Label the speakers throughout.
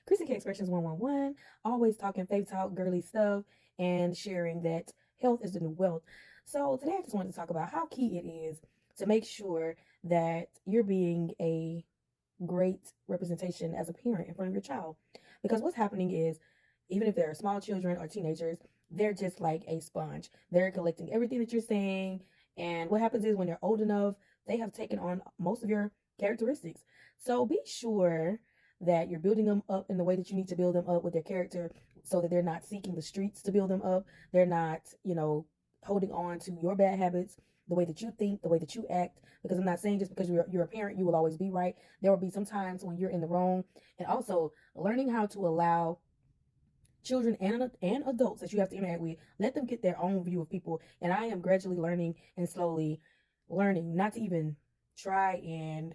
Speaker 1: Chrissy K Expressions 111, always talking faith talk, girly stuff, and sharing that health is the new wealth. So today I just wanted to talk about how key it is to make sure that you're being a great representation as a parent in front of your child. Because what's happening is, even if they're small children or teenagers, they're just like a sponge. They're collecting everything that you're saying. And what happens is when they're old enough, they have taken on most of your characteristics. So be sure that you're building them up in the way that you need to build them up with their character so that they're not seeking the streets to build them up. They're not, holding on to your bad habits, the way that you think, the way that you act. Because I'm not saying just because you're a parent, you will always be right. There will be some times when you're in the wrong. And also learning how to allow children and adults that you have to interact with, let them get their own view of people. And I am gradually learning and slowly learning not to even try and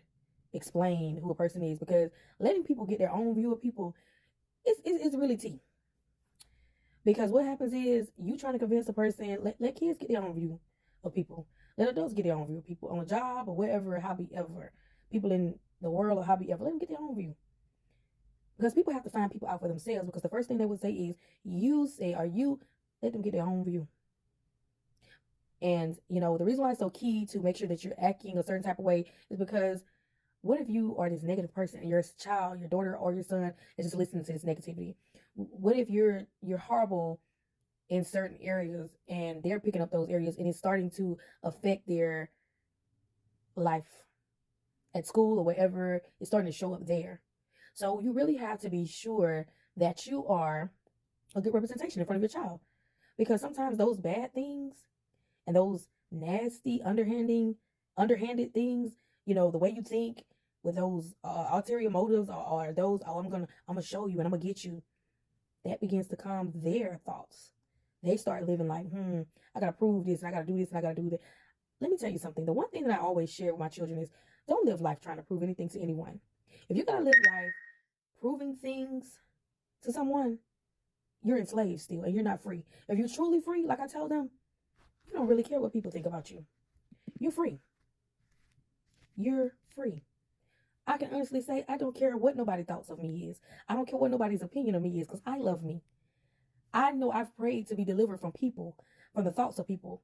Speaker 1: explain who a person is, because letting people get their own view of people is really tea. Because what happens is you trying to convince a person, let kids get their own view of people. Let adults get their own view of people on a job or wherever, hobby ever. People in the world or hobby ever. Let them get their own view. Because people have to find people out for themselves, because the first thing they would say is, you say, or you let them get their own view. And, the reason why it's so key to make sure that you're acting a certain type of way is because what if you are this negative person and your child, your daughter or your son is just listening to this negativity? What if you're horrible in certain areas and they're picking up those areas and it's starting to affect their life at school or wherever? It's starting to show up there. So you really have to be sure that you are a good representation in front of your child, because sometimes those bad things and those nasty, underhanded things, the way you think with those ulterior motives, or those, oh, I'm gonna show you and I'm gonna get you, that begins to calm their thoughts. They start living like, I gotta prove this and I gotta do this and I gotta do that. Let me tell you something. The one thing that I always share with my children is, don't live life trying to prove anything to anyone. If you gotta live life proving things to someone, you're enslaved still and you're not free. If you're truly free, like I tell them, you don't really care what people think about you. You're free. You're free. I can honestly say I don't care what nobody thoughts of me is. I don't care what nobody's opinion of me is, because I love me. I know I've prayed to be delivered from people, from the thoughts of people.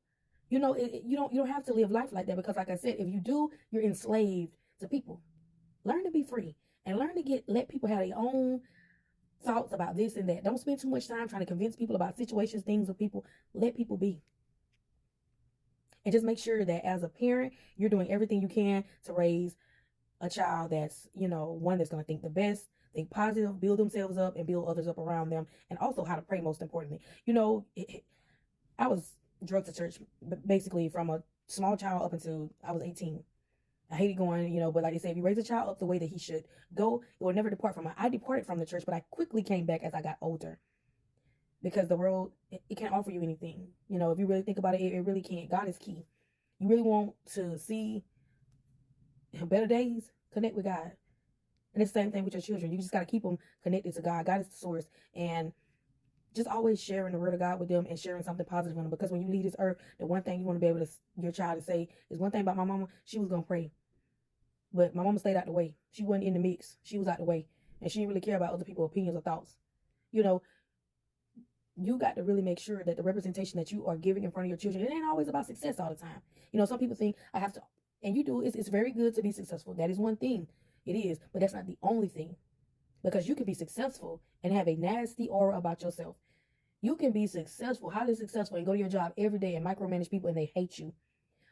Speaker 1: You don't have to live life like that, because like I said, if you do, you're enslaved to people. Learn to be free and learn to let people have their own thoughts about this and that. Don't spend too much time trying to convince people about situations, things, or people. Let people be. And just make sure that as a parent, you're doing everything you can to raise a child that's, one that's going to think the best, think positive, build themselves up, and build others up around them. And also how to pray, most importantly. I was drugged to church basically from a small child up until I was 18. I hated going, but like they say, if you raise a child up the way that he should go, it will never depart from it. I departed from the church, but I quickly came back as I got older, because the world, it can't offer you anything. If you really think about it, it really can't. God is key. You really want to see better days, connect with God. And it's the same thing with your children. You just got to keep them connected to God. God is the source. And just always sharing the word of God with them and sharing something positive on them. Because when you leave this earth, the one thing you want to be able to, your child to say is, one thing about my mama, she was going to pray. But my mama stayed out the way. She wasn't in the mix. She was out the way. And she didn't really care about other people's opinions or thoughts. You got to really make sure that the representation that you are giving in front of your children, it ain't always about success all the time. Some people think I have to, and you do, it's very good to be successful. That is one thing. It is, but that's not the only thing. Because you can be successful and have a nasty aura about yourself. You can be successful, highly successful, and go to your job every day and micromanage people and they hate you.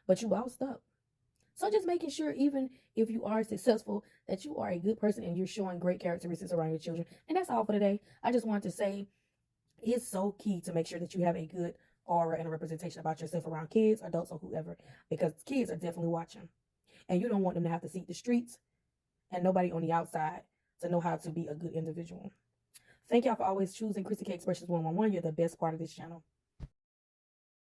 Speaker 1: But you bossed up. So just making sure, even if you are successful, that you are a good person and you're showing great characteristics around your children. And that's all for today. I just wanted to say, it's so key to make sure that you have a good aura and a representation about yourself around kids, adults, or whoever, because kids are definitely watching. And you don't want them to have to seek the streets and nobody on the outside to know how to be a good individual. Thank y'all for always choosing Chrissy K Expressions 111. You're the best part of this channel.